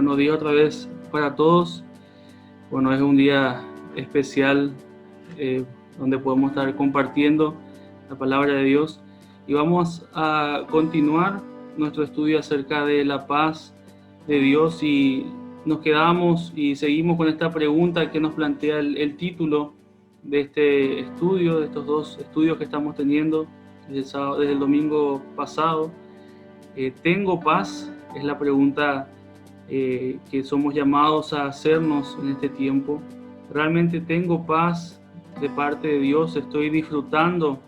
Buenos días otra vez para todos. Bueno, es un día especial donde podemos estar compartiendo la palabra de Dios y vamos a continuar nuestro estudio acerca de la paz de Dios y nos quedamos y seguimos con esta pregunta que nos plantea el título de este estudio, de estos dos estudios que estamos teniendo desde el domingo pasado. ¿Tengo paz? Es la pregunta que somos llamados a hacernos en este tiempo. ¿Realmente tengo paz de parte de Dios? ¿Estoy disfrutando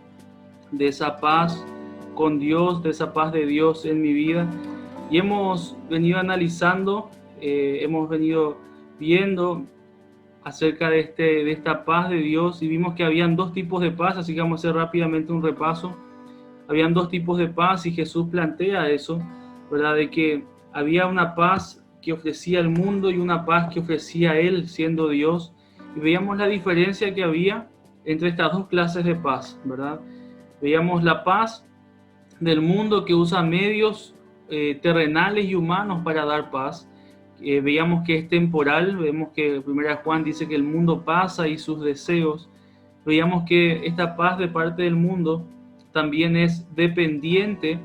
de esa paz con Dios, de esa paz de Dios en mi vida? Y hemos venido analizando, hemos venido viendo acerca de esta paz de Dios y vimos que habían dos tipos de paz, así que vamos a hacer rápidamente un repaso. Habían dos tipos de paz y Jesús plantea eso, ¿verdad? De que había una paz que ofrecía el mundo y una paz que ofrecía Él siendo Dios. Y veíamos la diferencia que había entre estas dos clases de paz, ¿verdad? Veíamos la paz del mundo que usa medios terrenales y humanos para dar paz. Veíamos que es temporal, vemos que 1 Juan dice que el mundo pasa y sus deseos. Veíamos que esta paz de parte del mundo también es dependiente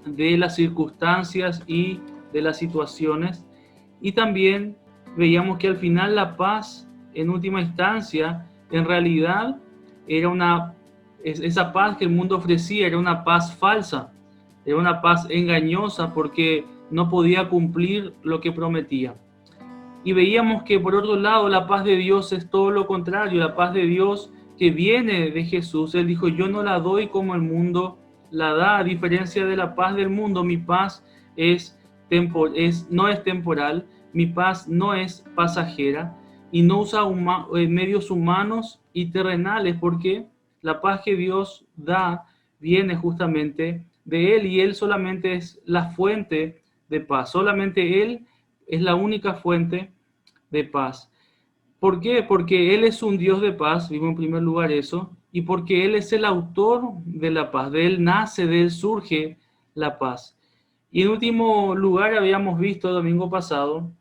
de las circunstancias y de las situaciones. Y también veíamos que al final la paz, en última instancia, en realidad era esa paz que el mundo ofrecía era una paz falsa, era una paz engañosa porque no podía cumplir lo que prometía. Y veíamos que por otro lado la paz de Dios es todo lo contrario, la paz de Dios que viene de Jesús. Él dijo, yo no la doy como el mundo la da, a diferencia de la paz del mundo. Mi paz no es temporal, mi paz no es pasajera y no usa medios humanos y terrenales, porque la paz que Dios da viene justamente de Él y Él solamente es la fuente de paz, solamente Él es la única fuente de paz. ¿Por qué? Porque Él es un Dios de paz, vimos en primer lugar eso, y porque Él es el autor de la paz, de Él nace, de Él surge la paz. Y en último lugar habíamos visto el domingo pasado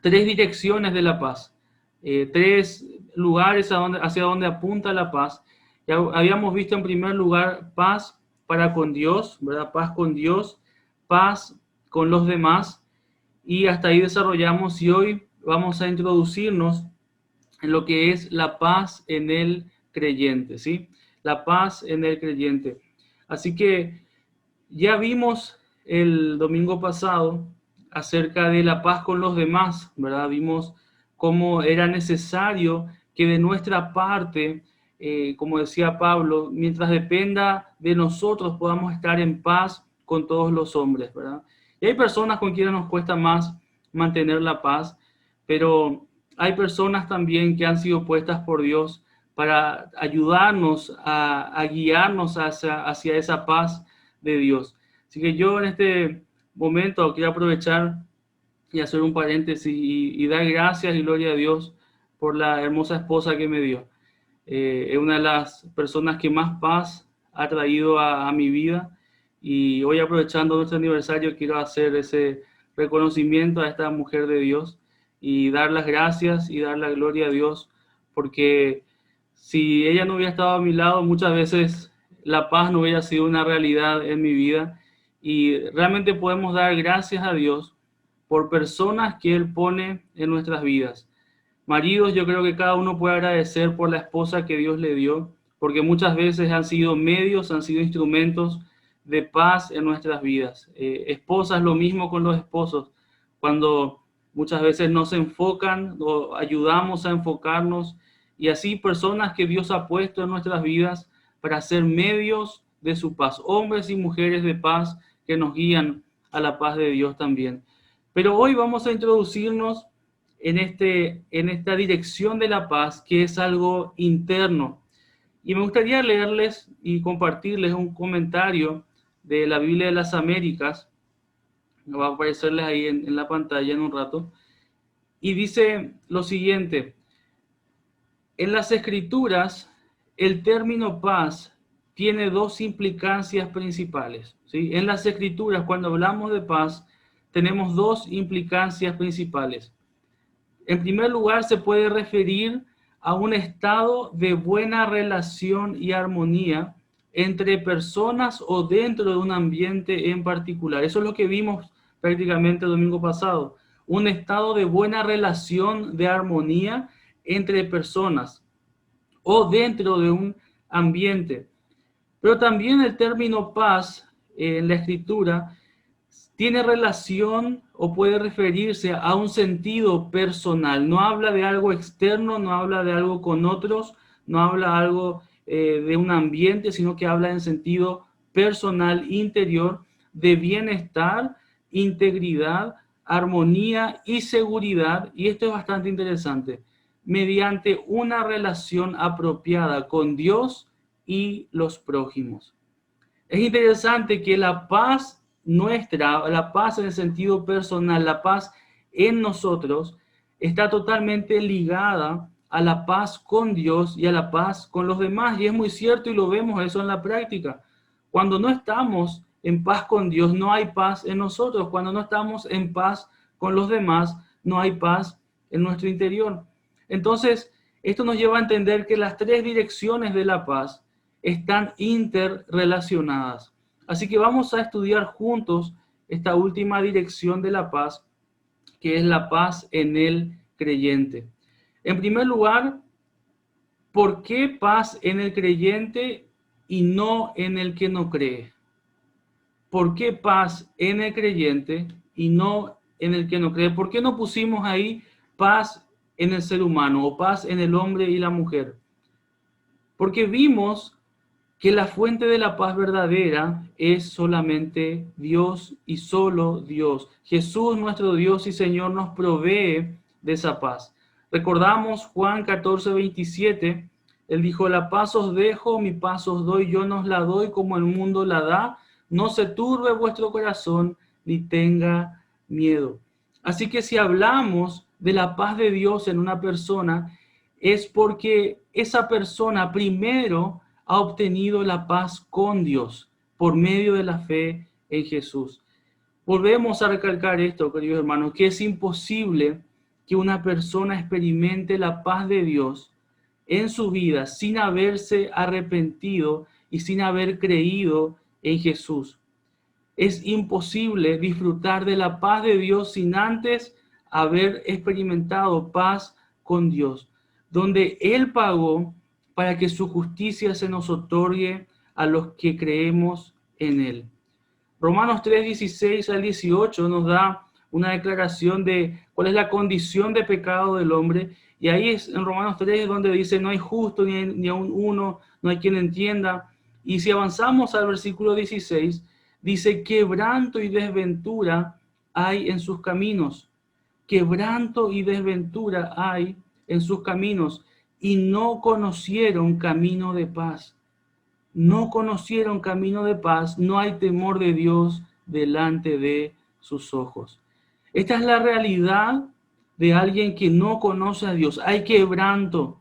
tres direcciones de la paz, tres lugares hacia donde apunta la paz. Ya habíamos visto en primer lugar paz para con Dios, ¿verdad? Paz con Dios, paz con los demás, y hasta ahí desarrollamos y hoy vamos a introducirnos en lo que es la paz en el creyente, ¿sí? La paz en el creyente. Así que ya vimos el domingo pasado acerca de la paz con los demás, ¿verdad? Vimos cómo era necesario que de nuestra parte, como decía Pablo, mientras dependa de nosotros podamos estar en paz con todos los hombres, ¿verdad? Y hay personas con quienes nos cuesta más mantener la paz, pero hay personas también que han sido puestas por Dios para ayudarnos a guiarnos hacia esa paz de Dios. Así que yo en este momento quiero aprovechar y hacer un paréntesis y dar gracias y gloria a Dios por la hermosa esposa que me dio. Es una de las personas que más paz ha traído a mi vida y hoy, aprovechando nuestro aniversario, quiero hacer ese reconocimiento a esta mujer de Dios y dar las gracias y dar la gloria a Dios, porque si ella no hubiera estado a mi lado, muchas veces la paz no hubiera sido una realidad en mi vida. Y realmente podemos dar gracias a Dios por personas que Él pone en nuestras vidas. Maridos, yo creo que cada uno puede agradecer por la esposa que Dios le dio, porque muchas veces han sido medios, han sido instrumentos de paz en nuestras vidas. Esposas, lo mismo con los esposos. Cuando muchas veces nos enfocan o ayudamos a enfocarnos, y así personas que Dios ha puesto en nuestras vidas para ser medios de su paz, hombres y mujeres de paz que nos guían a la paz de Dios también. Pero hoy vamos a introducirnos en esta dirección de la paz, que es algo interno. Y me gustaría leerles y compartirles un comentario de la Biblia de las Américas. Va a aparecerles ahí en la pantalla en un rato. Y dice lo siguiente: en las Escrituras, el término paz tiene dos implicancias principales, ¿sí? En las Escrituras, cuando hablamos de paz, tenemos dos implicancias principales. En primer lugar, se puede referir a un estado de buena relación y armonía entre personas o dentro de un ambiente en particular. Eso es lo que vimos prácticamente el domingo pasado. Un estado de buena relación, de armonía entre personas o dentro de un ambiente. Pero también el término paz en la escritura tiene relación o puede referirse a un sentido personal. No habla de algo externo, no habla de algo con otros, no habla algo de un ambiente, sino que habla en sentido personal, interior, de bienestar, integridad, armonía y seguridad. Y esto es bastante interesante, mediante una relación apropiada con Dios y los prójimos. Es interesante que la paz nuestra, la paz en el sentido personal, la paz en nosotros, está totalmente ligada a la paz con Dios y a la paz con los demás. Y es muy cierto y lo vemos eso en la práctica. Cuando no estamos en paz con Dios, no hay paz en nosotros. Cuando no estamos en paz con los demás, no hay paz en nuestro interior. Entonces, esto nos lleva a entender que las tres direcciones de la paz están interrelacionadas. Así que vamos a estudiar juntos esta última dirección de la paz, que es la paz en el creyente. En primer lugar, ¿por qué paz en el creyente y no en el que no cree? ¿Por qué paz en el creyente y no en el que no cree? ¿Por qué no pusimos ahí paz en el ser humano o paz en el hombre y la mujer? Porque vimos que la fuente de la paz verdadera es solamente Dios y solo Dios. Jesús, nuestro Dios y Señor, nos provee de esa paz. Recordamos Juan 14:27, Él dijo, la paz os dejo, mi paz os doy, yo no os la doy como el mundo la da, no se turbe vuestro corazón ni tenga miedo. Así que si hablamos de la paz de Dios en una persona, es porque esa persona primero ha obtenido la paz con Dios por medio de la fe en Jesús. Volvemos a recalcar esto, queridos hermanos, que es imposible que una persona experimente la paz de Dios en su vida sin haberse arrepentido y sin haber creído en Jesús. Es imposible disfrutar de la paz de Dios sin antes haber experimentado paz con Dios, donde Él pagó para que su justicia se nos otorgue a los que creemos en Él. Romanos 3:16 al 18 nos da una declaración de cuál es la condición de pecado del hombre. Y ahí es en Romanos 3 donde dice, no hay justo ni aun uno, no hay quien entienda. Y si avanzamos al versículo 16, dice, quebranto y desventura hay en sus caminos. Quebranto y desventura hay en sus caminos. Y no conocieron camino de paz. No conocieron camino de paz, no hay temor de Dios delante de sus ojos. Esta es la realidad de alguien que no conoce a Dios. Hay quebranto,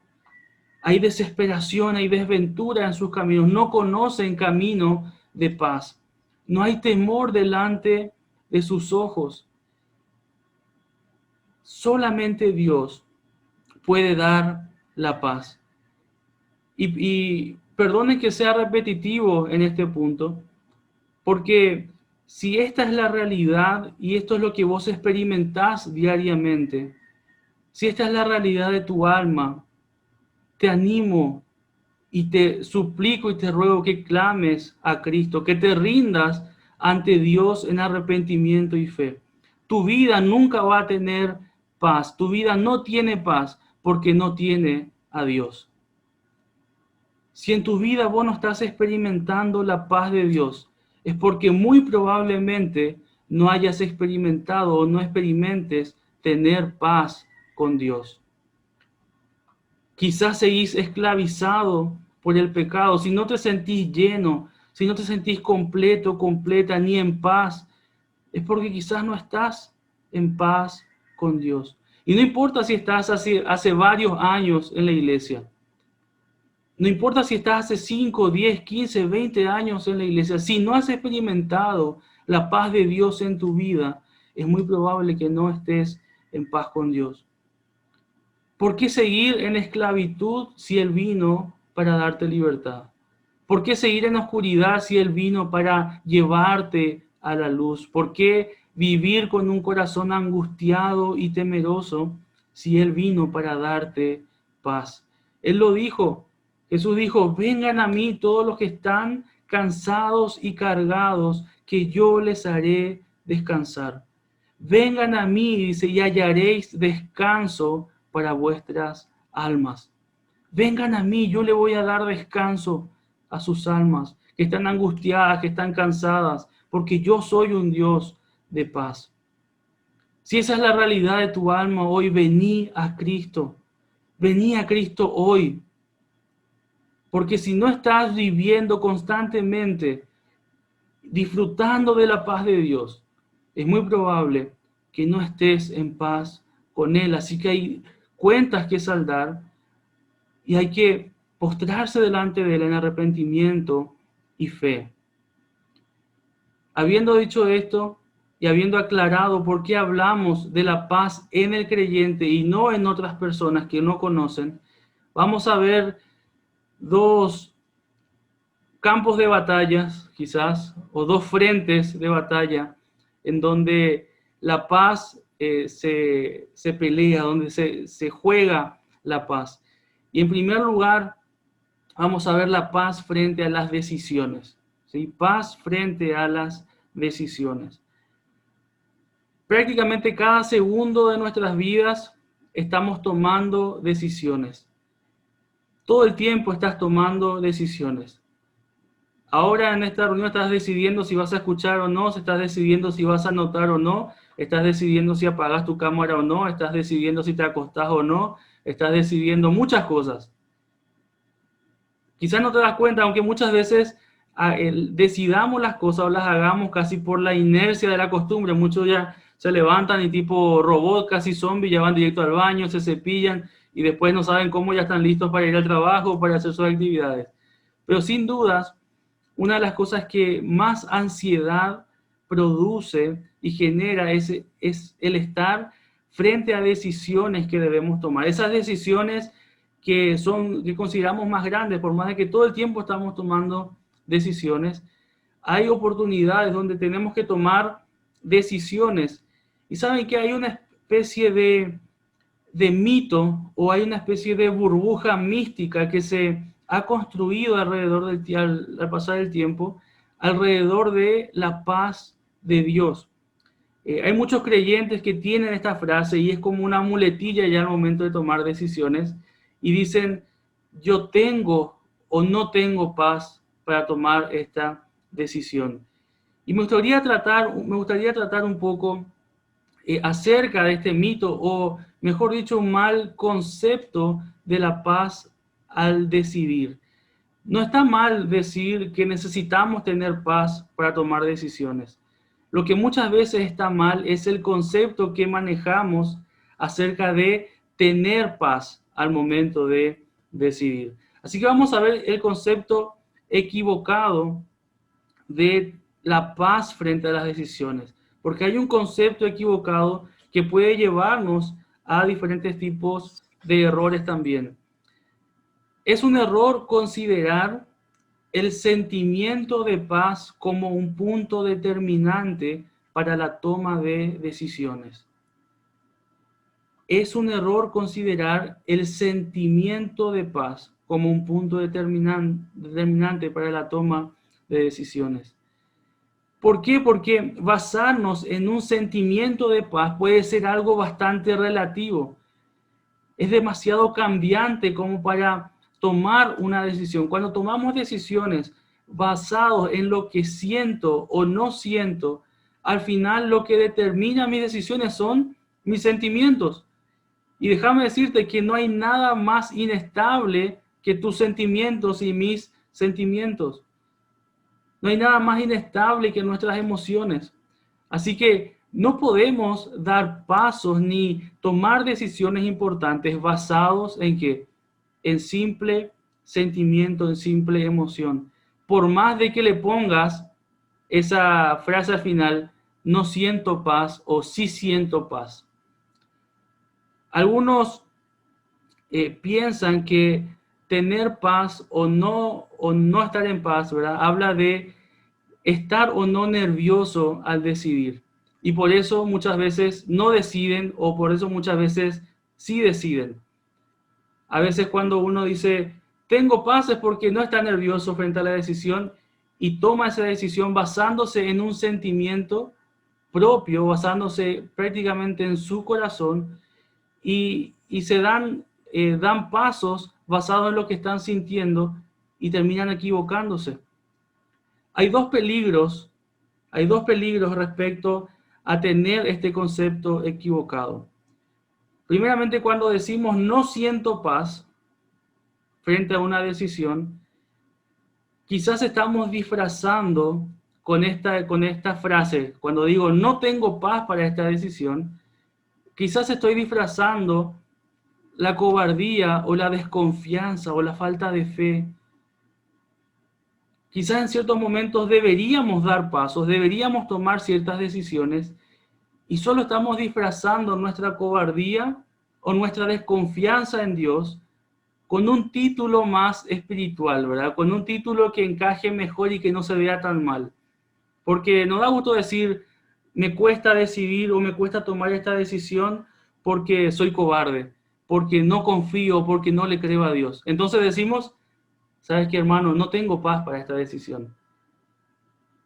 hay desesperación, hay desventura en sus caminos. No conocen camino de paz. No hay temor delante de sus ojos. Solamente Dios puede dar la paz. Y perdonen que sea repetitivo en este punto, porque si esta es la realidad y esto es lo que vos experimentás diariamente, si esta es la realidad de tu alma, te animo y te suplico y te ruego que clames a Cristo, que te rindas ante Dios en arrepentimiento y fe. Tu vida nunca va a tener paz, tu vida no tiene paz porque no tiene a Dios. Si en tu vida vos no estás experimentando la paz de Dios, es porque muy probablemente no hayas experimentado o no experimentes tener paz con Dios. Quizás seguís esclavizado por el pecado, si no te sentís lleno, si no te sentís completo, completa, ni en paz, es porque quizás no estás en paz con Dios. Y no importa si estás hace varios años en la iglesia. No importa si estás hace 5, 10, 15, 20 años en la iglesia, si no has experimentado la paz de Dios en tu vida, es muy probable que no estés en paz con Dios. ¿Por qué seguir en esclavitud si Él vino para darte libertad? ¿Por qué seguir en oscuridad si Él vino para llevarte a la luz? ¿Por qué vivir con un corazón angustiado y temeroso si Él vino para darte paz? Él lo dijo. Jesús dijo, vengan a mí todos los que están cansados y cargados, que yo les haré descansar. Vengan a mí, dice, y hallaréis descanso para vuestras almas. Vengan a mí, yo le voy a dar descanso a sus almas, que están angustiadas, que están cansadas, porque yo soy un Dios de paz. Si esa es la realidad de tu alma hoy, vení a Cristo. Vení a Cristo hoy. Porque si no estás viviendo constantemente, disfrutando de la paz de Dios, es muy probable que no estés en paz con Él. Así que hay cuentas que saldar y hay que postrarse delante de Él en arrepentimiento y fe. Habiendo dicho esto y habiendo aclarado por qué hablamos de la paz en el creyente y no en otras personas que no conocen, vamos a ver dos campos de batallas, quizás, o dos frentes de batalla en donde la paz se pelea, donde se juega la paz. Y en primer lugar, vamos a ver la paz frente a las decisiones. ¿Sí? Paz frente a las decisiones. Prácticamente cada segundo de nuestras vidas estamos tomando decisiones. Todo el tiempo estás tomando decisiones. Ahora en esta reunión estás decidiendo si vas a escuchar o no, estás decidiendo si vas a anotar o no, estás decidiendo si apagas tu cámara o no, estás decidiendo si te acostás o no, estás decidiendo muchas cosas. Quizás no te das cuenta, aunque muchas veces decidamos las cosas o las hagamos casi por la inercia de la costumbre. Muchos ya se levantan y tipo robot, casi zombie, ya van directo al baño, se cepillan y después no saben cómo ya están listos para ir al trabajo o para hacer sus actividades. Pero sin dudas, una de las cosas que más ansiedad produce y genera es el estar frente a decisiones que debemos tomar. Esas decisiones que consideramos más grandes, por más de que todo el tiempo estamos tomando decisiones, hay oportunidades donde tenemos que tomar decisiones. Y saben que hay una especie de mito o hay una especie de burbuja mística que se ha construido alrededor al pasar el tiempo, alrededor de la paz de Dios. Hay muchos creyentes que tienen esta frase y es como una muletilla ya al momento de tomar decisiones y dicen, yo tengo o no tengo paz para tomar esta decisión. Y me gustaría tratar un poco acerca de este mito, o mejor dicho, un mal concepto de la paz al decidir. No está mal decir que necesitamos tener paz para tomar decisiones. Lo que muchas veces está mal es el concepto que manejamos acerca de tener paz al momento de decidir. Así que vamos a ver el concepto equivocado de la paz frente a las decisiones, porque hay un concepto equivocado que puede llevarnos a diferentes tipos de errores también. Es un error considerar el sentimiento de paz como un punto determinante para la toma de decisiones. Es un error considerar el sentimiento de paz como un punto determinante para la toma de decisiones. ¿Por qué? Porque basarnos en un sentimiento de paz puede ser algo bastante relativo. Es demasiado cambiante como para tomar una decisión. Cuando tomamos decisiones basadas en lo que siento o no siento, al final lo que determina mis decisiones son mis sentimientos. Y déjame decirte que no hay nada más inestable que tus sentimientos y mis sentimientos. No hay nada más inestable que nuestras emociones. Así que no podemos dar pasos ni tomar decisiones importantes basados en qué? En simple sentimiento, en simple emoción. Por más de que le pongas esa frase al final, no siento paz o sí siento paz. Algunos piensan que tener paz o no estar en paz, ¿verdad? Habla de estar o no nervioso al decidir. Y por eso muchas veces no deciden o por eso muchas veces sí deciden. A veces cuando uno dice, tengo paz es porque no está nervioso frente a la decisión y toma esa decisión basándose en un sentimiento propio, basándose prácticamente en su corazón y se dan pasos basados en lo que están sintiendo y terminan equivocándose. Hay dos peligros, hay dos peligros respecto a tener este concepto equivocado. Primeramente, cuando decimos no siento paz frente a una decisión, quizás estamos disfrazando con esta frase. Cuando digo no tengo paz para esta decisión, quizás estoy disfrazando la cobardía o la desconfianza o la falta de fe. Quizás en ciertos momentos deberíamos dar pasos, deberíamos tomar ciertas decisiones y solo estamos disfrazando nuestra cobardía o nuestra desconfianza en Dios con un título más espiritual, ¿verdad? Con un título que encaje mejor y que no se vea tan mal. Porque no da gusto decir, me cuesta decidir o me cuesta tomar esta decisión porque soy cobarde, porque no confío, porque no le creo a Dios. Entonces decimos, ¿sabes qué, hermano? No tengo paz para esta decisión.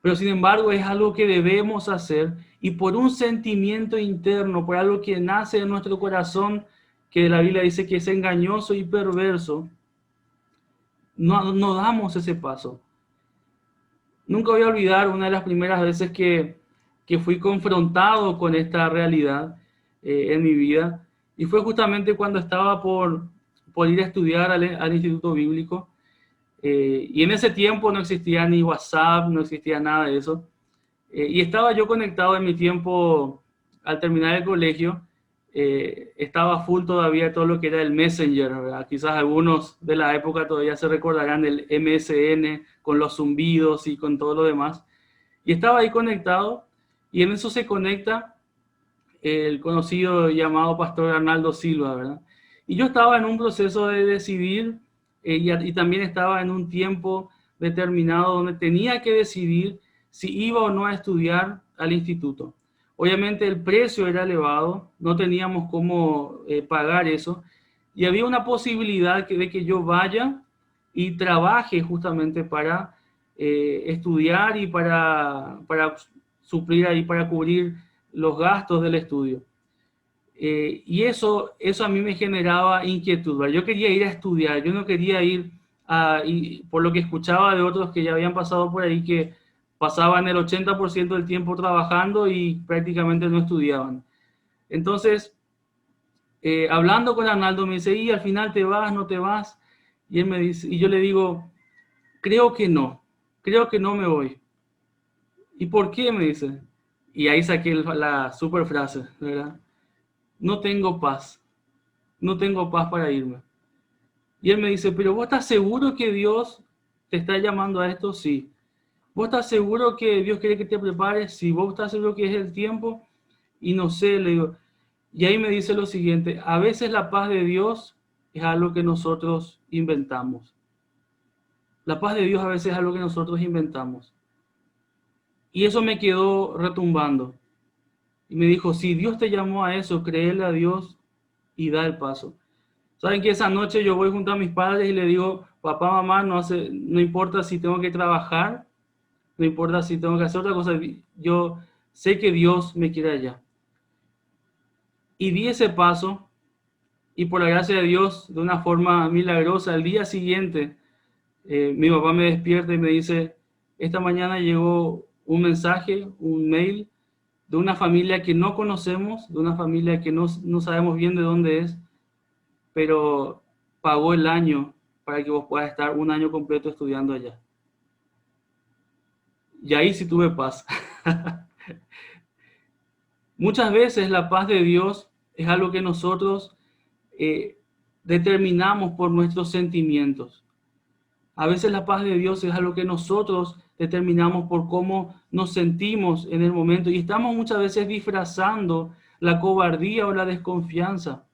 Pero sin embargo es algo que debemos hacer y por un sentimiento interno, por algo que nace en nuestro corazón, que la Biblia dice que es engañoso y perverso, no damos ese paso. Nunca voy a olvidar una de las primeras veces que fui confrontado con esta realidad en mi vida y fue justamente cuando estaba por ir a estudiar al Instituto Bíblico. Y en ese tiempo no existía ni WhatsApp, no existía nada de eso. Y estaba yo conectado en mi tiempo al terminar el colegio. Estaba full todavía todo lo que era el Messenger, ¿verdad? Quizás algunos de la época todavía se recordarán del MSN con los zumbidos y con todo lo demás. Y estaba ahí conectado y en eso se conecta el conocido llamado Pastor Arnaldo Silva, ¿verdad? Y yo estaba en un proceso de decidir y también estaba en un tiempo determinado donde tenía que decidir si iba o no a estudiar al instituto. Obviamente el precio era elevado, no teníamos cómo pagar eso y había una posibilidad de que yo vaya y trabaje justamente para estudiar y para suplir ahí, para cubrir los gastos del estudio. Y eso a mí me generaba inquietud, ¿verdad? Yo quería ir a estudiar, yo no quería ir y por lo que escuchaba de otros que ya habían pasado por ahí, que pasaban el 80% del tiempo trabajando y prácticamente no estudiaban. Entonces, hablando con Arnaldo, me dice, y al final te vas, no te vas, y él me dice, y yo le digo, creo que no me voy. ¿Y por qué? Me dice. Y ahí saqué la super frase, ¿verdad? No tengo paz, no tengo paz para irme. Y él me dice, pero ¿vos estás seguro que Dios te está llamando a esto? Sí. ¿Vos estás seguro que Dios quiere que te prepares? Sí. ¿Vos estás seguro que es el tiempo? Y no sé, le digo. Y ahí me dice lo siguiente, a veces la paz de Dios es algo que nosotros inventamos. La paz de Dios a veces es algo que nosotros inventamos. Y eso me quedó retumbando. Y me dijo, si Dios te llamó a eso, créele a Dios y da el paso. Saben que esa noche yo voy junto a mis padres y le digo, papá, mamá, no importa si tengo que trabajar, no importa si tengo que hacer otra cosa, yo sé que Dios me quiere allá. Y di ese paso y por la gracia de Dios, de una forma milagrosa, al día siguiente, mi papá me despierta y me dice, esta mañana llegó un mensaje, un mail de una familia que no conocemos, de una familia que no sabemos bien de dónde es, pero pagó el año para que vos puedas estar un año completo estudiando allá. Y ahí sí tuve paz. Muchas veces la paz de Dios es algo que nosotros determinamos por nuestros sentimientos. A veces la paz de Dios es algo que nosotros determinamos por cómo nos sentimos en el momento y estamos muchas veces disfrazando la cobardía o la desconfianza.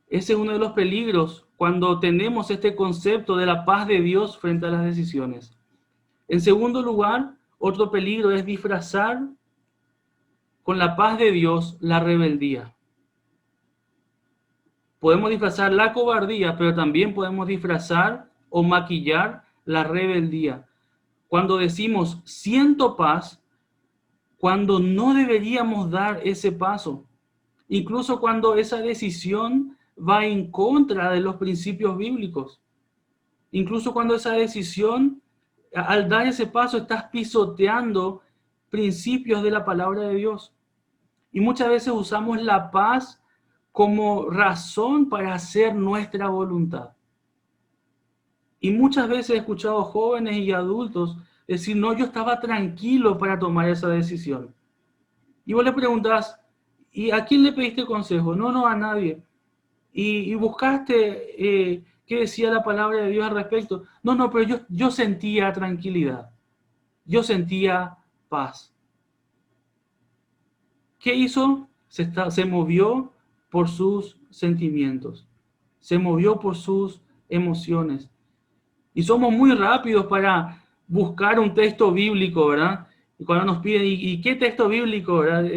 Ese es uno de los peligros cuando tenemos este concepto de la paz de Dios frente a las decisiones. En segundo lugar, otro peligro es disfrazar con la paz de Dios la rebeldía. Podemos disfrazar la cobardía, pero también podemos disfrazar o maquillar la rebeldía. Cuando decimos siento paz, cuando no deberíamos dar ese paso. Incluso cuando esa decisión va en contra de los principios bíblicos. Incluso cuando esa decisión, al dar ese paso, estás pisoteando principios de la palabra de Dios. Y muchas veces usamos la paz como razón para hacer nuestra voluntad. Y muchas veces he escuchado jóvenes y adultos decir, no, yo estaba tranquilo para tomar esa decisión. Y vos le preguntás, ¿y a quién le pediste consejo? No, no, a nadie. Y buscaste qué decía la palabra de Dios al respecto. No, no, pero yo sentía tranquilidad. Yo sentía paz. ¿Qué hizo? Se movió por sus sentimientos. Se movió por sus emociones. Y somos muy rápidos para buscar un texto bíblico, ¿verdad? Y cuando nos piden, ¿y qué texto bíblico, ¿verdad?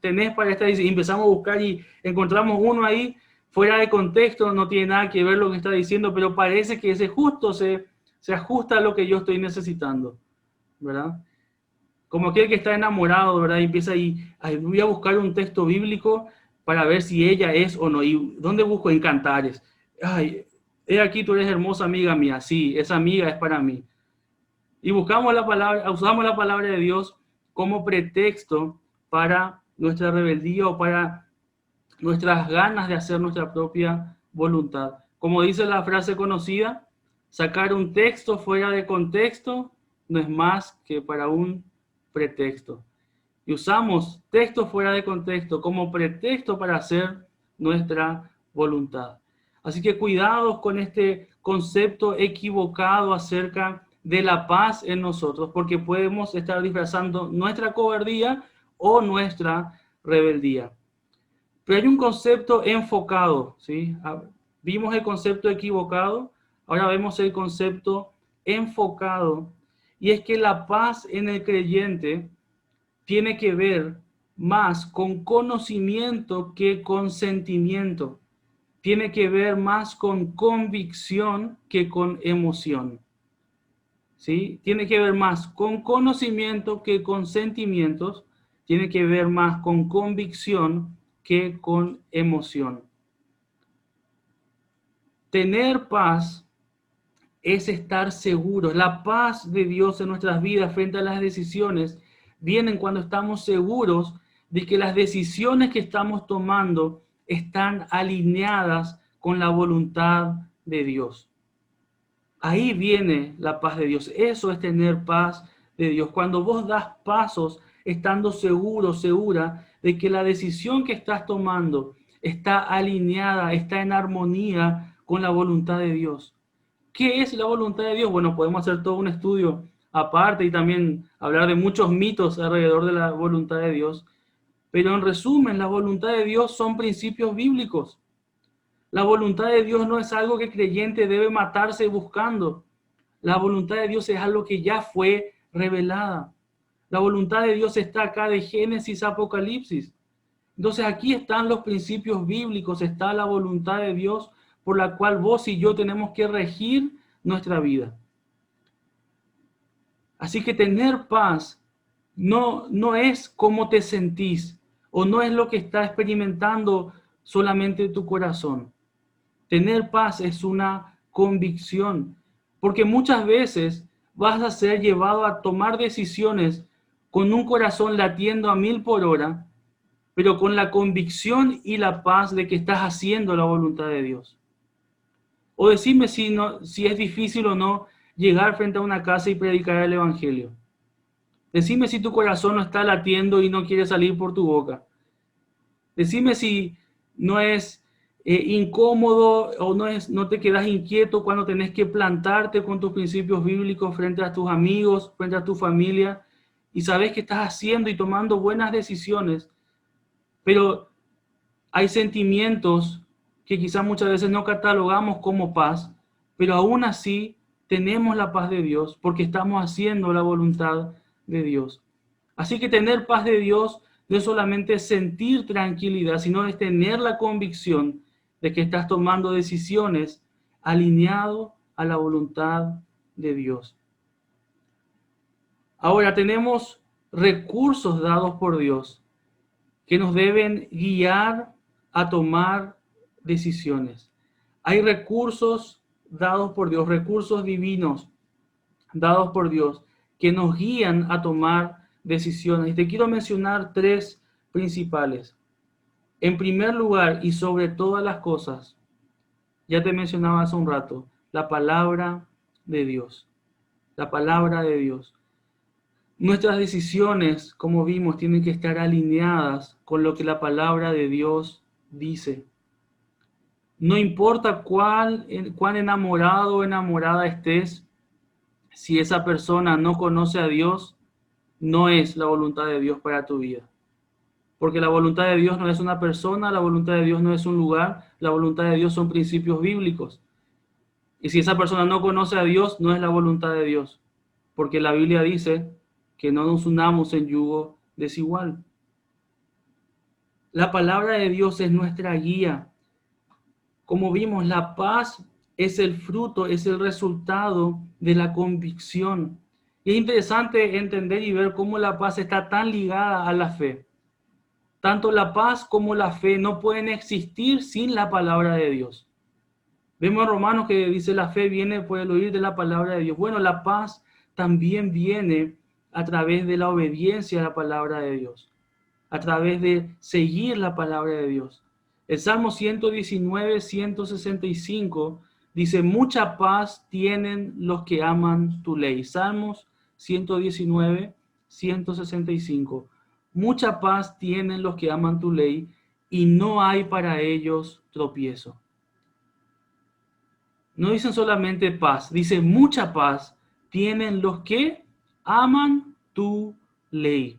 Tenés para esta? Y empezamos a buscar y encontramos uno ahí fuera de contexto, no tiene nada que ver lo que está diciendo, pero parece que ese justo se ajusta a lo que yo estoy necesitando, ¿verdad? Como aquel que está enamorado, ¿verdad? Y empieza ahí, voy a buscar un texto bíblico para ver si ella es o no. ¿Y dónde busco? En Cantares. Ay, he aquí tú eres hermosa amiga mía. Sí, esa amiga es para mí. Y buscamos la palabra, usamos la palabra de Dios como pretexto para nuestra rebeldía o para nuestras ganas de hacer nuestra propia voluntad. Como dice la frase conocida, sacar un texto fuera de contexto no es más que para un pretexto. Y usamos texto fuera de contexto como pretexto para hacer nuestra voluntad. Así que cuidados con este concepto equivocado acerca de la paz en nosotros, porque podemos estar disfrazando nuestra cobardía o nuestra rebeldía. Pero hay un concepto enfocado, ¿sí? Vimos el concepto equivocado, ahora vemos el concepto enfocado, y es que la paz en el creyente tiene que ver más con conocimiento que con sentimiento. Tiene que ver más con convicción que con emoción. ¿Sí? Tiene que ver más con conocimiento que con sentimientos. Tiene que ver más con convicción que con emoción. Tener paz es estar seguros. La paz de Dios en nuestras vidas frente a las decisiones vienen cuando estamos seguros de que las decisiones que estamos tomando están alineadas con la voluntad de Dios. Ahí viene la paz de Dios. Eso es tener paz de Dios. Cuando vos das pasos estando seguro, segura de que la decisión que estás tomando está alineada, está en armonía con la voluntad de Dios. ¿Qué es la voluntad de Dios? Bueno, podemos hacer todo un estudio aparte y también hablar de muchos mitos alrededor de la voluntad de Dios. Pero en resumen, la voluntad de Dios son principios bíblicos. La voluntad de Dios no es algo que el creyente debe matarse buscando. La voluntad de Dios es algo que ya fue revelada. La voluntad de Dios está acá de Génesis a Apocalipsis. Entonces aquí están los principios bíblicos, está la voluntad de Dios por la cual vos y yo tenemos que regir nuestra vida. Así que tener paz no es cómo te sentís o no es lo que está experimentando solamente tu corazón. Tener paz es una convicción, porque muchas veces vas a ser llevado a tomar decisiones con un corazón latiendo a 1000 por hora, pero con la convicción y la paz de que estás haciendo la voluntad de Dios. O decime si es difícil o no llegar frente a una casa y predicar el Evangelio. Decime si tu corazón no está latiendo y no quiere salir por tu boca. Decime si no es incómodo o no te quedas inquieto cuando tenés que plantarte con tus principios bíblicos frente a tus amigos, frente a tu familia, y sabes que estás haciendo y tomando buenas decisiones, pero hay sentimientos que quizás muchas veces no catalogamos como paz, pero aún así tenemos la paz de Dios porque estamos haciendo la voluntad de Dios. Así que tener paz de Dios no es solamente sentir tranquilidad, sino es tener la convicción de que estás tomando decisiones alineado a la voluntad de Dios. Ahora tenemos recursos dados por Dios que nos deben guiar a tomar decisiones. Hay recursos dados por Dios, recursos divinos dados por Dios que nos guían a tomar decisiones. Y te quiero mencionar tres principales. En primer lugar, y sobre todas las cosas, ya te mencionaba hace un rato, la palabra de Dios. La palabra de Dios. Nuestras decisiones, como vimos, tienen que estar alineadas con lo que la palabra de Dios dice. No importa cuán enamorado o enamorada estés, si esa persona no conoce a Dios, no es la voluntad de Dios para tu vida. Porque la voluntad de Dios no es una persona, la voluntad de Dios no es un lugar, la voluntad de Dios son principios bíblicos. Y si esa persona no conoce a Dios, no es la voluntad de Dios. Porque la Biblia dice que no nos unamos en yugo desigual. La palabra de Dios es nuestra guía. Como vimos, la paz es el fruto, es el resultado de la convicción. Y es interesante entender y ver cómo la paz está tan ligada a la fe. Tanto la paz como la fe no pueden existir sin la palabra de Dios. Vemos en Romanos que dice la fe viene por el oír de la palabra de Dios. Bueno, la paz también viene a través de la obediencia a la palabra de Dios, a través de seguir la palabra de Dios. El Salmo 119, 165 dice, mucha paz tienen los que aman tu ley. Salmos 119, 165. Mucha paz tienen los que aman tu ley y no hay para ellos tropiezo. No dicen solamente paz, dice mucha paz tienen los que aman tu ley.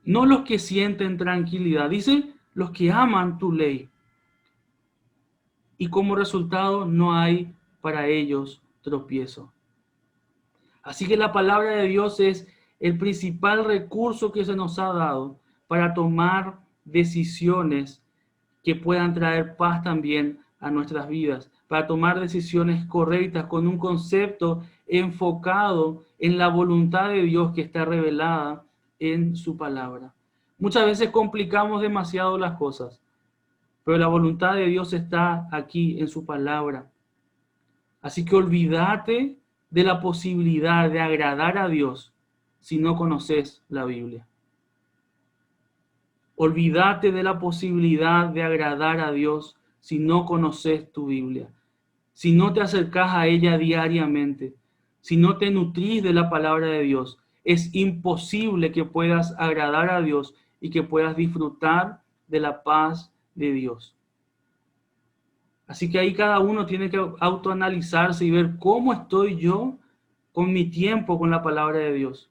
No los que sienten tranquilidad, dice los que aman tu ley. Y como resultado no hay para ellos tropiezo. Así que la palabra de Dios es el principal recurso que se nos ha dado para tomar decisiones que puedan traer paz también a nuestras vidas, para tomar decisiones correctas con un concepto enfocado en la voluntad de Dios que está revelada en su palabra. Muchas veces complicamos demasiado las cosas, pero la voluntad de Dios está aquí en su palabra. Así que olvídate de la posibilidad de agradar a Dios si no conoces la Biblia. Olvídate de la posibilidad de agradar a Dios si no conoces tu Biblia, si no te acercas a ella diariamente, si no te nutrís de la palabra de Dios. Es imposible que puedas agradar a Dios y que puedas disfrutar de la paz de Dios. Así que ahí cada uno tiene que autoanalizarse y ver cómo estoy yo con mi tiempo con la palabra de Dios.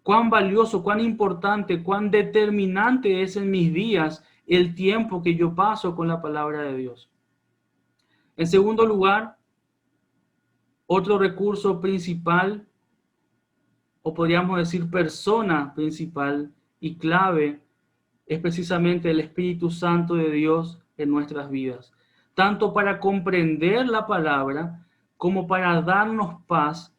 Cuán valioso, cuán importante, cuán determinante es en mis días el tiempo que yo paso con la palabra de Dios. En segundo lugar, otro recurso principal, o podríamos decir persona principal y clave, es precisamente el Espíritu Santo de Dios en nuestras vidas. Tanto para comprender la palabra como para darnos paz.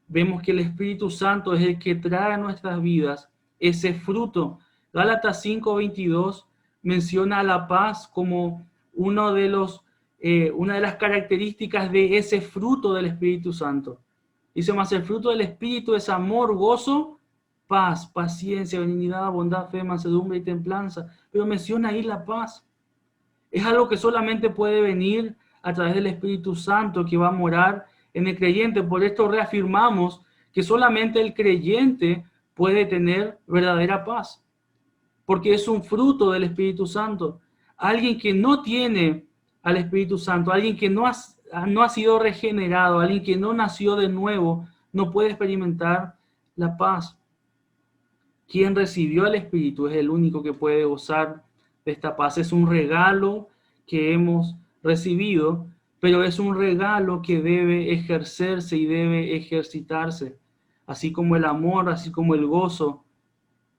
Vemos que el Espíritu Santo es el que trae a nuestras vidas ese fruto. Gálatas 5:22 menciona a la paz como una de las características de ese fruto del Espíritu Santo. Dice más, el fruto del Espíritu es amor, gozo, paz, paciencia, benignidad, bondad, fe, mansedumbre y templanza. Pero menciona ahí la paz. Es algo que solamente puede venir a través del Espíritu Santo que va a morar en el creyente. Por esto reafirmamos que solamente el creyente puede tener verdadera paz, porque es un fruto del Espíritu Santo. Alguien que no tiene al Espíritu Santo, alguien que no ha sido regenerado, alguien que no nació de nuevo, no puede experimentar la paz. Quien recibió al Espíritu es el único que puede gozar de esta paz. Es un regalo que hemos recibido, pero es un regalo que debe ejercerse y debe ejercitarse. Así como el amor, así como el gozo,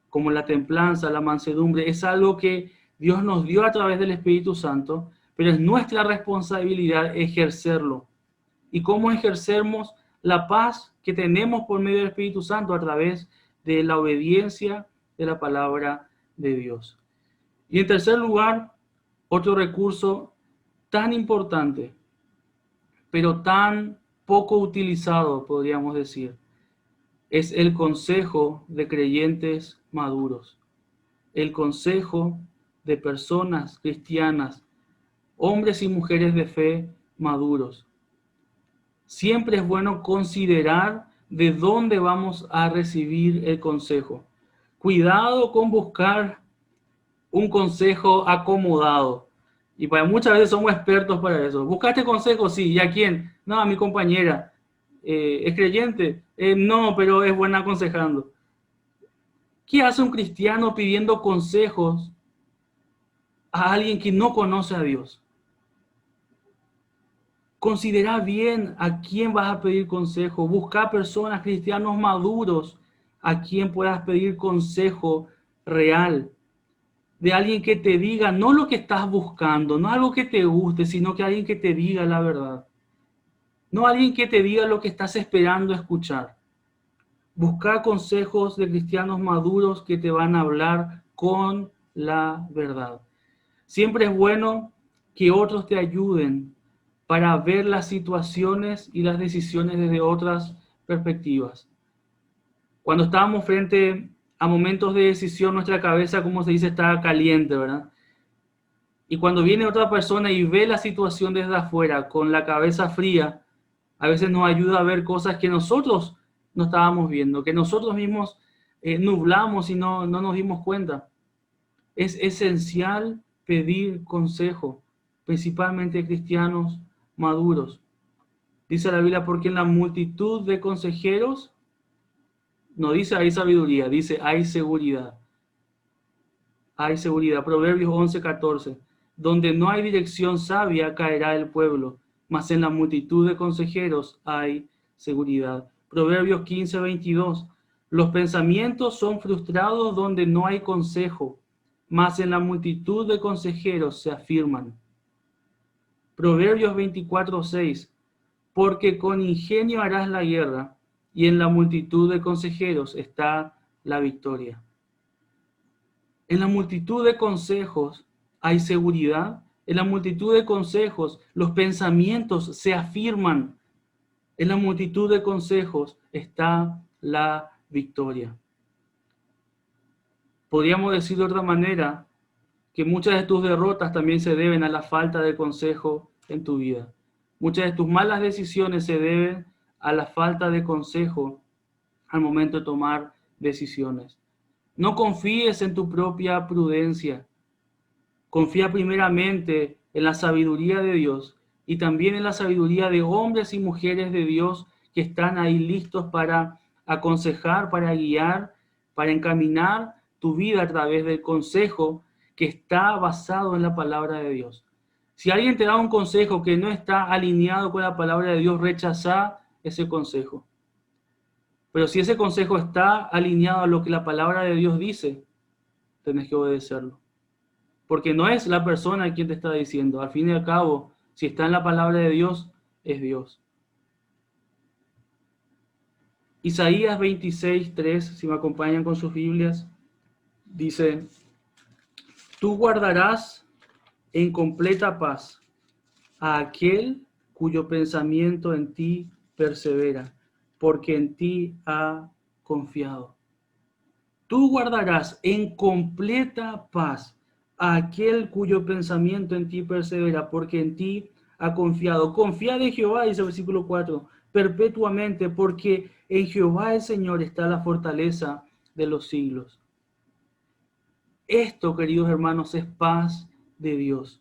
como la templanza, la mansedumbre, es algo que Dios nos dio a través del Espíritu Santo, pero es nuestra responsabilidad ejercerlo. ¿Y cómo ejercemos la paz que tenemos por medio del Espíritu Santo? A través de la obediencia de la palabra de Dios. Y en tercer lugar, otro recurso tan importante, pero tan poco utilizado, podríamos decir, es el consejo de creyentes maduros. El consejo de personas cristianas, hombres y mujeres de fe maduros. Siempre es bueno considerar de dónde vamos a recibir el consejo. Cuidado con buscar un consejo acomodado. Y para muchas veces somos expertos para eso. ¿Buscaste consejo? Sí. ¿Y a quién? No, a mi compañera. ¿Es creyente? No, pero es buena aconsejando. ¿Qué hace un cristiano pidiendo consejos a alguien que no conoce a Dios? Considera bien a quién vas a pedir consejo. Busca personas, cristianos maduros, a quien puedas pedir consejo real. De alguien que te diga no lo que estás buscando, no algo que te guste, sino que alguien que te diga la verdad. No alguien que te diga lo que estás esperando escuchar. Busca consejos de cristianos maduros que te van a hablar con la verdad. Siempre es bueno que otros te ayuden para ver las situaciones y las decisiones desde otras perspectivas. Cuando estábamos frente a momentos de decisión, nuestra cabeza, como se dice, está caliente, ¿verdad? Y cuando viene otra persona y ve la situación desde afuera, con la cabeza fría, a veces nos ayuda a ver cosas que nosotros no estábamos viendo, que nosotros mismos nublamos y no nos dimos cuenta. Es esencial pedir consejo, principalmente de cristianos maduros. Dice la Biblia, porque en la multitud de consejeros, no dice hay sabiduría, dice hay seguridad. Hay seguridad. Proverbios 11:14. Donde no hay dirección sabia caerá el pueblo, mas en la multitud de consejeros hay seguridad. Proverbios 15:22. Los pensamientos son frustrados donde no hay consejo, mas en la multitud de consejeros se afirman. Proverbios 24:6. Porque con ingenio harás la guerra, y en la multitud de consejeros está la victoria. En la multitud de consejos hay seguridad. En la multitud de consejos los pensamientos se afirman. En la multitud de consejos está la victoria. Podríamos decir de otra manera que muchas de tus derrotas también se deben a la falta de consejo en tu vida. Muchas de tus malas decisiones se deben a la falta de consejo al momento de tomar decisiones. No confíes en tu propia prudencia. Confía primeramente en la sabiduría de Dios y también en la sabiduría de hombres y mujeres de Dios que están ahí listos para aconsejar, para guiar, para encaminar tu vida a través del consejo que está basado en la palabra de Dios. Si alguien te da un consejo que no está alineado con la palabra de Dios, rechaza ese consejo. Pero si ese consejo está alineado a lo que la palabra de Dios dice, tenés que obedecerlo. Porque no es la persona quien te está diciendo. Al fin y al cabo, si está en la palabra de Dios, es Dios. Isaías 26:3, si me acompañan con sus Biblias, dice, tú guardarás en completa paz a aquel cuyo pensamiento en ti persevera, porque en ti ha confiado. Tú guardarás en completa paz a aquel cuyo pensamiento en ti persevera, porque en ti ha confiado. Confía en Jehová, dice el versículo 4, perpetuamente, porque en Jehová el Señor está la fortaleza de los siglos. Esto, queridos hermanos, es paz de Dios.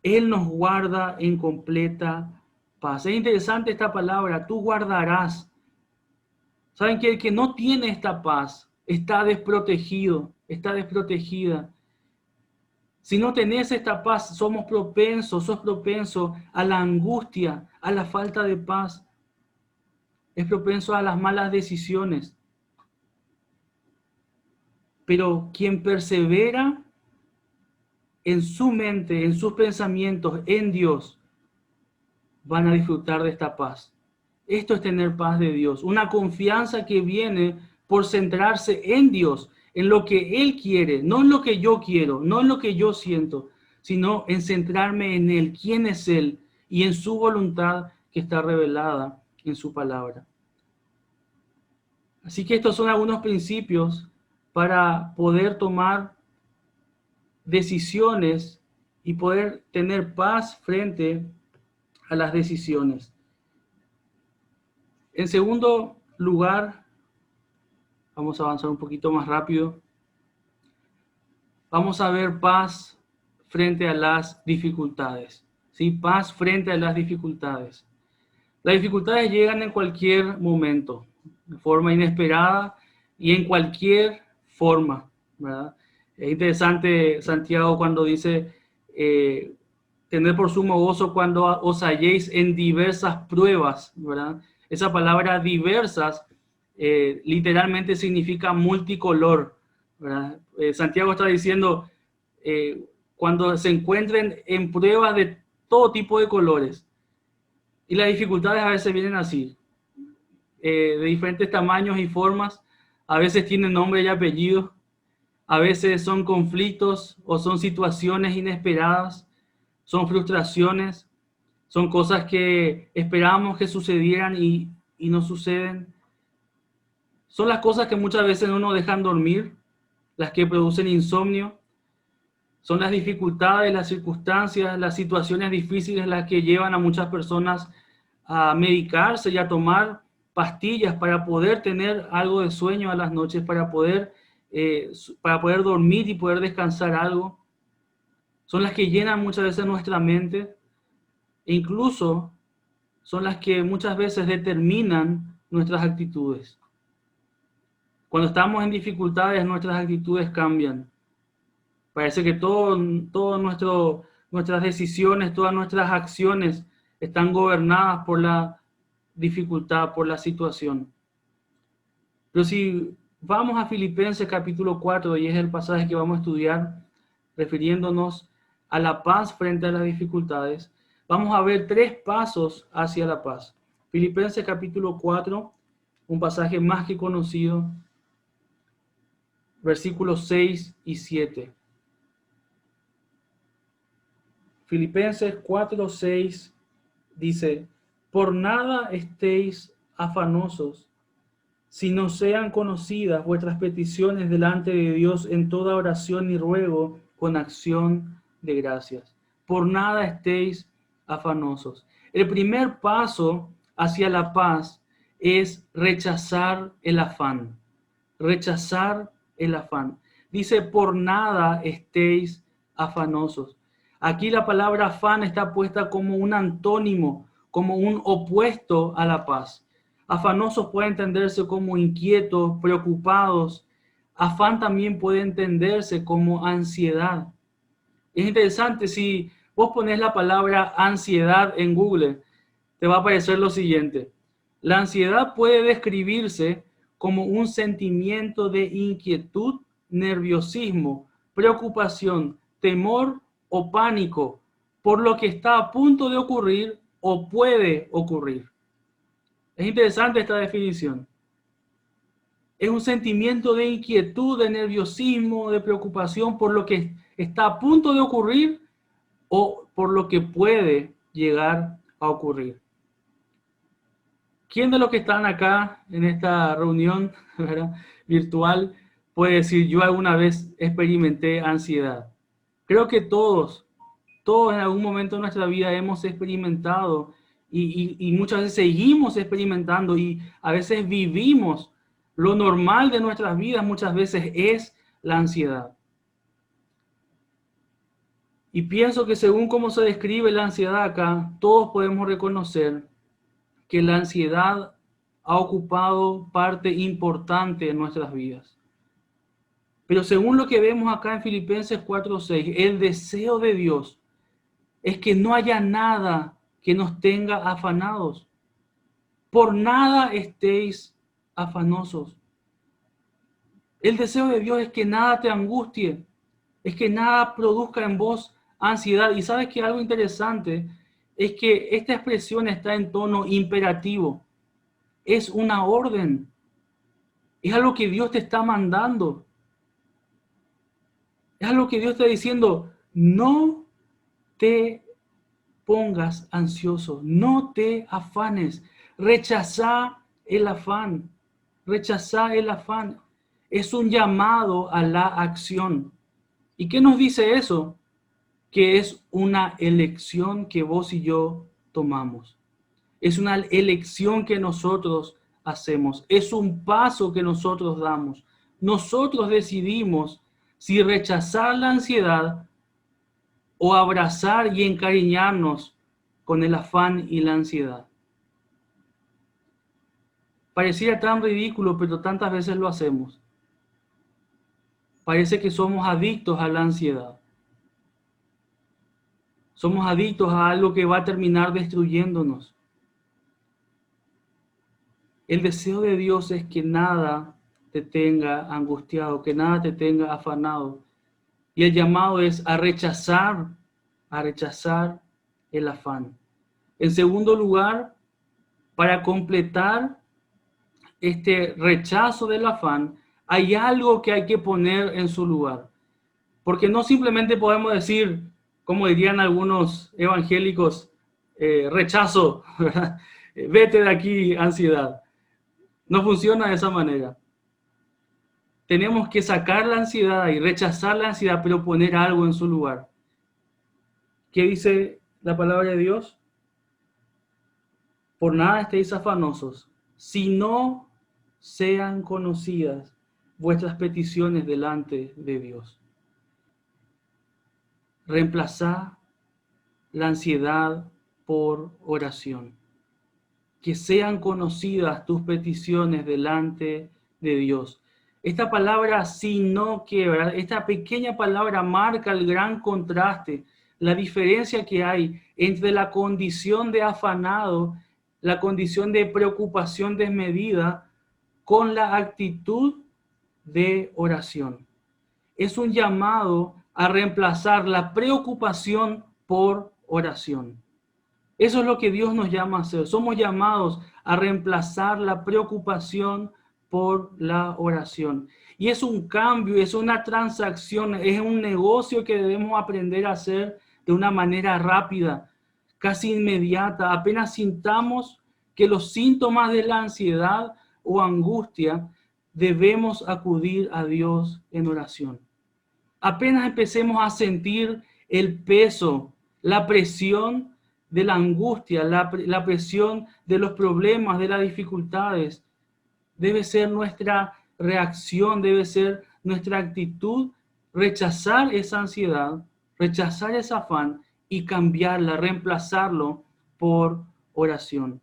Él nos guarda en completa paz. Es interesante esta palabra, tú guardarás. ¿Saben que el que no tiene esta paz está desprotegido, está desprotegida? Si no tenés esta paz, sos propenso a la angustia, a la falta de paz. Es propenso a las malas decisiones. Pero quien persevera en su mente, en sus pensamientos, en Dios, van a disfrutar de esta paz. Esto es tener paz de Dios, una confianza que viene por centrarse en Dios, en lo que Él quiere, no en lo que yo quiero, no en lo que yo siento, sino en centrarme en Él, quién es Él y en su voluntad que está revelada en su palabra. Así que estos son algunos principios para poder tomar decisiones y poder tener paz frente a las decisiones. En segundo lugar, vamos a avanzar un poquito más rápido. Vamos a ver paz frente a las dificultades. ¿Sí? Paz frente a las dificultades. Las dificultades llegan en cualquier momento, de forma inesperada y en cualquier forma, ¿verdad? Es interesante Santiago cuando dice, tener por sumo gozo cuando os halléis en diversas pruebas, ¿verdad? Esa palabra diversas literalmente significa multicolor, ¿verdad? Santiago está diciendo, cuando se encuentren en pruebas de todo tipo de colores. Y las dificultades a veces vienen así, de diferentes tamaños y formas, a veces tienen nombre y apellido, a veces son conflictos o son situaciones inesperadas, son frustraciones, son cosas que esperábamos que sucedieran y no suceden. Son las cosas que muchas veces no nos dejan dormir, las que producen insomnio. Son las dificultades, las circunstancias, las situaciones difíciles las que llevan a muchas personas a medicarse y a tomar pastillas para poder tener algo de sueño a las noches, para poder dormir y poder descansar algo. Son las que llenan muchas veces nuestra mente e incluso son las que muchas veces determinan nuestras actitudes. Cuando estamos en dificultades, nuestras actitudes cambian. Parece que nuestras decisiones, todas nuestras acciones están gobernadas por la dificultad, por la situación. Pero si vamos a Filipenses capítulo 4, y es el pasaje que vamos a estudiar, refiriéndonos a la paz frente a las dificultades, vamos a ver 3 pasos hacia la paz. Filipenses capítulo 4, un pasaje más que conocido, versículos 6 y 7. Filipenses 4:6 dice, por nada estéis afanosos, si no sean conocidas vuestras peticiones delante de Dios en toda oración y ruego con acción de gracias. Por nada estéis afanosos. El primer paso hacia la paz es rechazar el afán. Rechazar el afán. Dice, por nada estéis afanosos. Aquí la palabra afán está puesta como un antónimo, como un opuesto a la paz. Afanosos puede entenderse como inquietos, preocupados. Afán también puede entenderse como ansiedad. Es interesante, si vos pones la palabra ansiedad en Google, te va a aparecer lo siguiente. La ansiedad puede describirse como un sentimiento de inquietud, nerviosismo, preocupación, temor o pánico por lo que está a punto de ocurrir o puede ocurrir. Es interesante esta definición. Es un sentimiento de inquietud, de nerviosismo, de preocupación por lo que está a punto de ocurrir o por lo que puede llegar a ocurrir. ¿Quién de los que están acá en esta reunión, ¿verdad?, virtual puede decir, yo alguna vez experimenté ansiedad? Creo que todos en algún momento de nuestra vida hemos experimentado y muchas veces seguimos experimentando y a veces vivimos. Lo normal de nuestras vidas muchas veces es la ansiedad. Y pienso que según cómo se describe la ansiedad acá, todos podemos reconocer que la ansiedad ha ocupado parte importante en nuestras vidas. Pero según lo que vemos acá en Filipenses 4:6, el deseo de Dios es que no haya nada que nos tenga afanados. Por nada estéis afanosos. El deseo de Dios es que nada te angustie, es que nada produzca en vos ansiedad. Y sabes que algo interesante es que esta expresión está en tono imperativo. Es una orden. Es algo que Dios te está mandando. Es algo que Dios está diciendo, no te pongas ansioso, no te afanes, rechaza el afán, rechaza el afán. Es un llamado a la acción. ¿Y qué nos dice eso? Que es una elección que vos y yo tomamos. Es una elección que nosotros hacemos. Es un paso que nosotros damos. Nosotros decidimos si rechazar la ansiedad o abrazar y encariñarnos con el afán y la ansiedad. Pareciera tan ridículo, pero tantas veces lo hacemos. Parece que somos adictos a la ansiedad. Somos adictos a algo que va a terminar destruyéndonos. El deseo de Dios es que nada te tenga angustiado, que nada te tenga afanado. Y el llamado es a rechazar el afán. En segundo lugar, para completar este rechazo del afán, hay algo que hay que poner en su lugar. Porque no simplemente podemos decir, como dirían algunos evangélicos, rechazo, vete de aquí, ansiedad. No funciona de esa manera. Tenemos que sacar la ansiedad y rechazar la ansiedad, pero poner algo en su lugar. ¿Qué dice la palabra de Dios? Por nada estéis afanosos, sino sean conocidas vuestras peticiones delante de Dios. Reemplazar la ansiedad por oración. Que sean conocidas tus peticiones delante de Dios. Esta palabra sino que, ¿verdad? Esta pequeña palabra marca el gran contraste, la diferencia que hay entre la condición de afanado, la condición de preocupación desmedida, con la actitud de oración. Es un llamado a reemplazar la preocupación por oración. Eso es lo que Dios nos llama a hacer. Somos llamados a reemplazar la preocupación por la oración. Y es un cambio, es una transacción, es un negocio que debemos aprender a hacer de una manera rápida, casi inmediata. Apenas sintamos que los síntomas de la ansiedad o angustia, debemos acudir a Dios en oración. Apenas empecemos a sentir el peso, la presión de la angustia, la presión de los problemas, de las dificultades, debe ser nuestra reacción, debe ser nuestra actitud, rechazar esa ansiedad, rechazar ese afán y cambiarla, reemplazarlo por oración.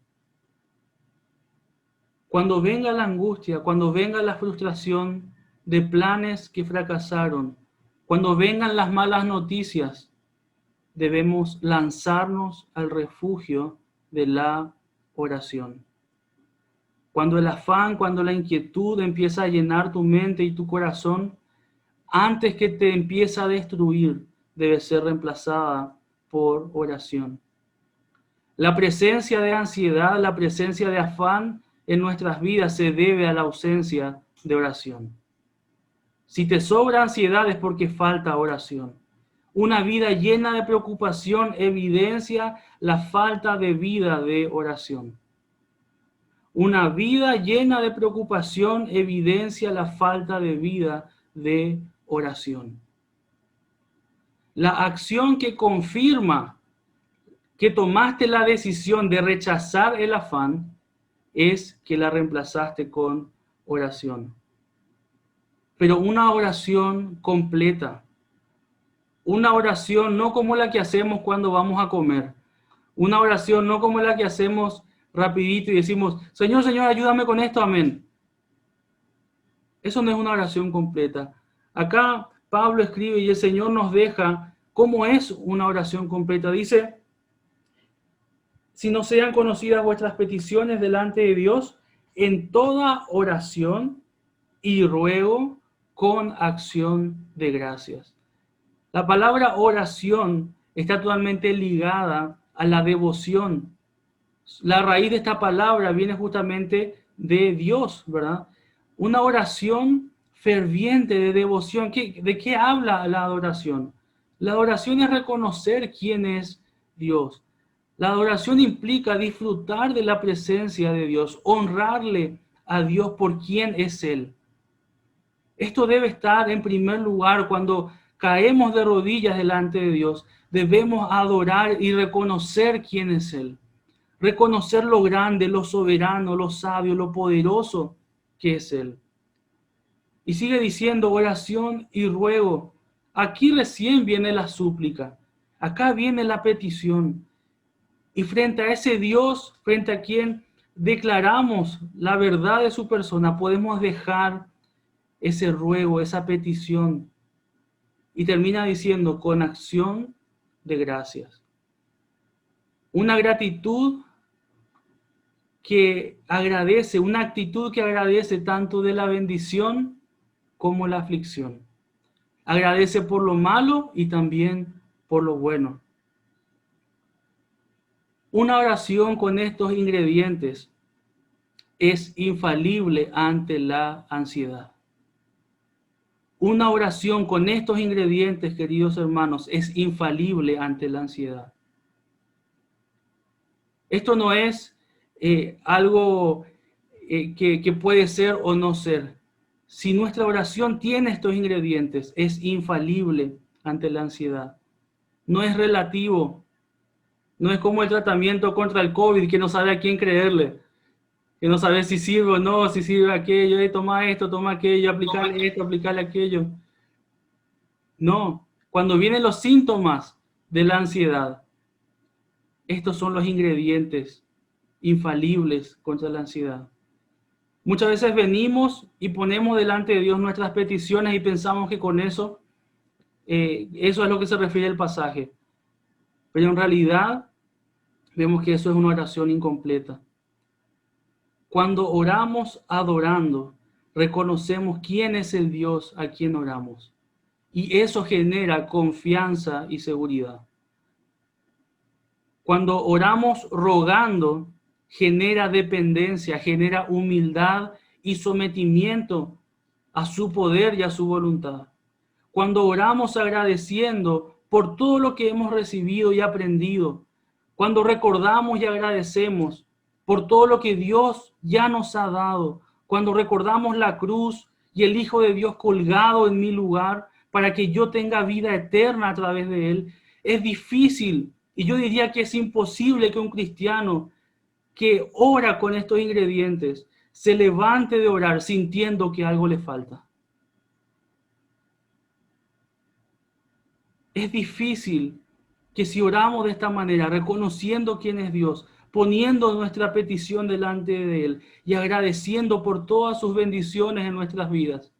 Cuando venga la angustia, cuando venga la frustración de planes que fracasaron, cuando vengan las malas noticias, debemos lanzarnos al refugio de la oración. Cuando el afán, cuando la inquietud empieza a llenar tu mente y tu corazón, antes que te empiece a destruir, debe ser reemplazada por oración. La presencia de ansiedad, la presencia de afán en nuestras vidas se debe a la ausencia de oración. Si te sobra ansiedad es porque falta oración. Una vida llena de preocupación evidencia la falta de vida de oración. Una vida llena de preocupación evidencia la falta de vida de oración. La acción que confirma que tomaste la decisión de rechazar el afán es que la reemplazaste con oración. Pero una oración completa, Una oración no como la que hacemos cuando vamos a comer. Una oración no como la que hacemos rapidito y decimos, Señor, Señor, ayúdame con esto, amén. Eso no es una oración completa. Acá Pablo escribe y el Señor nos deja cómo es una oración completa. Dice, si no sean conocidas vuestras peticiones delante de Dios, en toda oración y ruego con acción de gracias. La palabra oración está totalmente ligada a la devoción. La raíz de esta palabra viene justamente de Dios, ¿verdad? Una oración ferviente de devoción. ¿De qué habla la adoración? La adoración es reconocer quién es Dios. La adoración implica disfrutar de la presencia de Dios, honrarle a Dios por quién es Él. Esto debe estar en primer lugar cuando caemos de rodillas delante de Dios. Debemos adorar y reconocer quién es Él. Reconocer lo grande, lo soberano, lo sabio, lo poderoso que es Él. Y sigue diciendo oración y ruego. Aquí recién viene la súplica. Acá viene la petición. Y frente a ese Dios, frente a quien declaramos la verdad de su persona, podemos dejar ese ruego, esa petición. Y termina diciendo, con acción de gracias. Una gratitud que agradece, una actitud que agradece tanto de la bendición como la aflicción. Agradece por lo malo y también por lo bueno. Una oración con estos ingredientes es infalible ante la ansiedad. Una oración con estos ingredientes, queridos hermanos, es infalible ante la ansiedad. Esto no es algo que puede ser o no ser. Si nuestra oración tiene estos ingredientes, es infalible ante la ansiedad. No es relativo. No es como el tratamiento contra el COVID, que no sabe a quién creerle. Que no sabe si sirve o no, si sirve aquello, toma esto, toma aquello, aplicarle esto, aplicarle aquello. No, cuando vienen los síntomas de la ansiedad, estos son los ingredientes infalibles contra la ansiedad. Muchas veces venimos y ponemos delante de Dios nuestras peticiones y pensamos que con eso, eso es lo que se refiere el pasaje. Pero en realidad vemos que eso es una oración incompleta. Cuando oramos adorando, reconocemos quién es el Dios a quien oramos. Y eso genera confianza y seguridad. Cuando oramos rogando, genera dependencia, genera humildad y sometimiento a su poder y a su voluntad. Cuando oramos agradeciendo por todo lo que hemos recibido y aprendido, cuando recordamos y agradecemos por todo lo que Dios ya nos ha dado, cuando recordamos la cruz y el Hijo de Dios colgado en mi lugar para que yo tenga vida eterna a través de Él, es difícil y yo diría que es imposible que un cristiano que ora con estos ingredientes se levante de orar sintiendo que algo le falta. Es difícil que si oramos de esta manera, reconociendo quién es Dios, poniendo nuestra petición delante de Él y agradeciendo por todas sus bendiciones en nuestras vidas,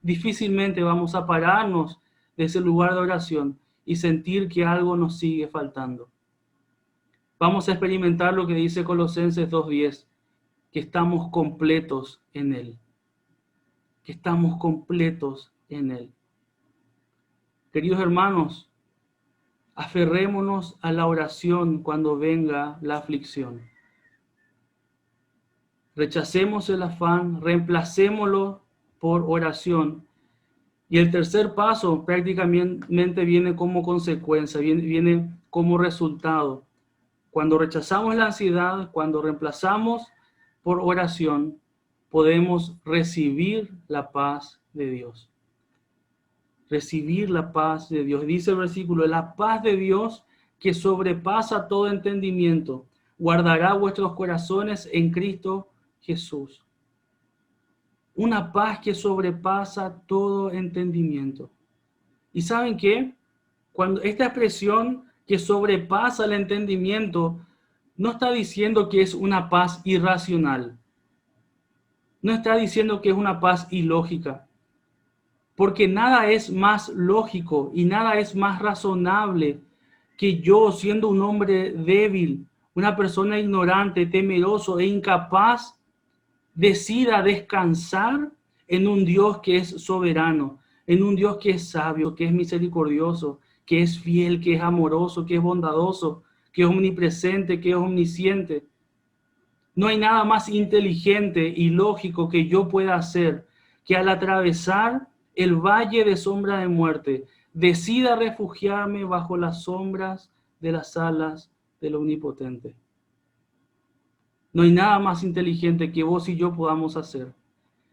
difícilmente vamos a pararnos de ese lugar de oración y sentir que algo nos sigue faltando. Vamos a experimentar lo que dice Colosenses 2:10, que estamos completos en Él. Que estamos completos en Él. Queridos hermanos, aferrémonos a la oración cuando venga la aflicción. Rechacemos el afán, reemplacémoslo por oración. Y el tercer paso prácticamente viene como consecuencia, viene como resultado. Cuando rechazamos la ansiedad, cuando reemplazamos por oración, podemos recibir la paz de Dios. Recibir la paz de Dios. Dice el versículo, la paz de Dios que sobrepasa todo entendimiento, guardará vuestros corazones en Cristo Jesús. Una paz que sobrepasa todo entendimiento. ¿Y saben qué? Cuando esta expresión que sobrepasa el entendimiento, no está diciendo que es una paz irracional. No está diciendo que es una paz ilógica. Porque nada es más lógico y nada es más razonable que yo, siendo un hombre débil, una persona ignorante, temeroso e incapaz, decida descansar en un Dios que es soberano, en un Dios que es sabio, que es misericordioso, que es fiel, que es amoroso, que es bondadoso, que es omnipresente, que es omnisciente. No hay nada más inteligente y lógico que yo pueda hacer que al atravesar el valle de sombra de muerte, decida refugiarme bajo las sombras de las alas del Omnipotente. No hay nada más inteligente que vos y yo podamos hacer.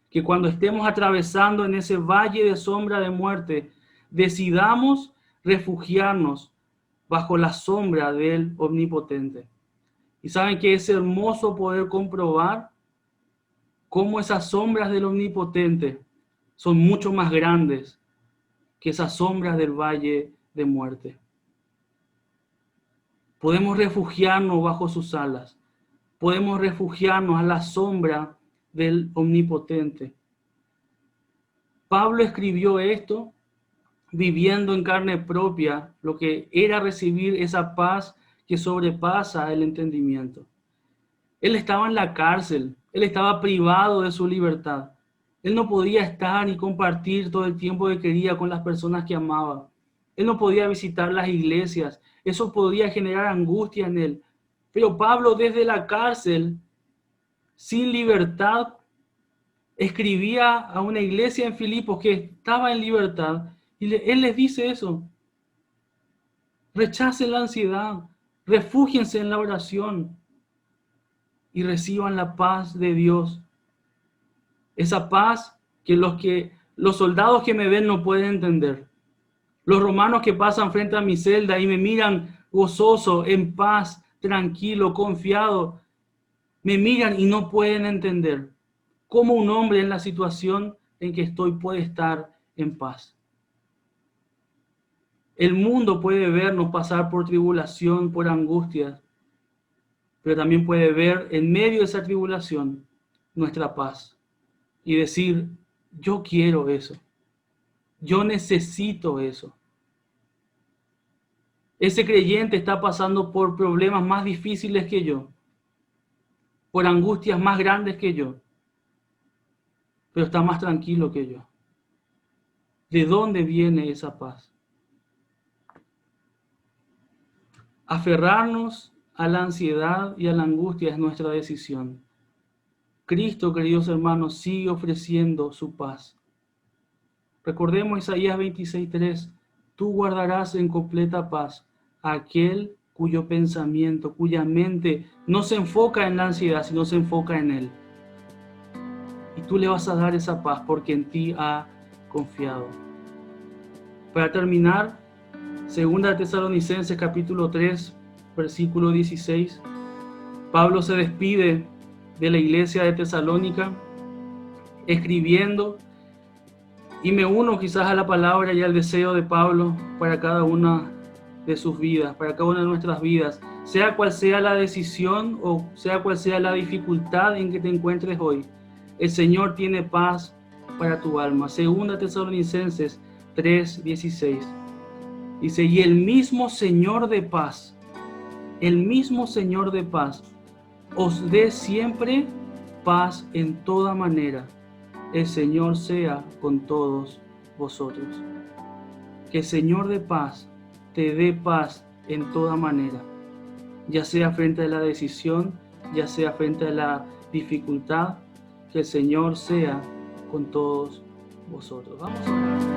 Que cuando estemos atravesando en ese valle de sombra de muerte, decidamos refugiarnos bajo la sombra del Omnipotente. Y saben que es hermoso poder comprobar cómo esas sombras del Omnipotente son mucho más grandes que esas sombras del valle de muerte. Podemos refugiarnos bajo sus alas. Podemos refugiarnos a la sombra del Omnipotente. Pablo escribió esto viviendo en carne propia lo que era recibir esa paz que sobrepasa el entendimiento. Él estaba en la cárcel, él estaba privado de su libertad. Él no podía estar y compartir todo el tiempo que quería con las personas que amaba. Él no podía visitar las iglesias. Eso podía generar angustia en él. Pero Pablo desde la cárcel, sin libertad, escribía a una iglesia en Filipos que estaba en libertad. Y él les dice eso. Rechacen la ansiedad. Refúgiense en la oración. Y reciban la paz de Dios. Esa paz que los soldados que me ven no pueden entender. Los romanos que pasan frente a mi celda y me miran gozoso, en paz, tranquilo, confiado, me miran y no pueden entender cómo un hombre en la situación en que estoy puede estar en paz. El mundo puede vernos pasar por tribulación, por angustias, pero también puede ver en medio de esa tribulación nuestra paz y decir, yo quiero eso, yo necesito eso. Ese creyente está pasando por problemas más difíciles que yo, por angustias más grandes que yo, pero está más tranquilo que yo. ¿De dónde viene esa paz? Aferrarnos a la ansiedad y a la angustia es nuestra decisión. Cristo, queridos hermanos, sigue ofreciendo su paz. Recordemos Isaías 26:3, tú guardarás en completa paz a aquel cuyo pensamiento, cuya mente no se enfoca en la ansiedad, sino se enfoca en Él. Y tú le vas a dar esa paz porque en ti ha confiado. Para terminar, 2 Tesalonicenses capítulo 3, versículo 16, Pablo se despide de la iglesia de Tesalónica escribiendo, y me uno quizás a la palabra y al deseo de Pablo para cada una de sus vidas, para cada una de nuestras vidas, sea cual sea la decisión o sea cual sea la dificultad en que te encuentres hoy. El Señor tiene paz para tu alma. 2 Tesalonicenses 3:16. Dice, y el mismo Señor de paz, os dé siempre paz en toda manera. El Señor sea con todos vosotros. Que el Señor de paz te dé paz en toda manera, ya sea frente a la decisión, ya sea frente a la dificultad. Que el Señor sea con todos vosotros. Vamos a orar.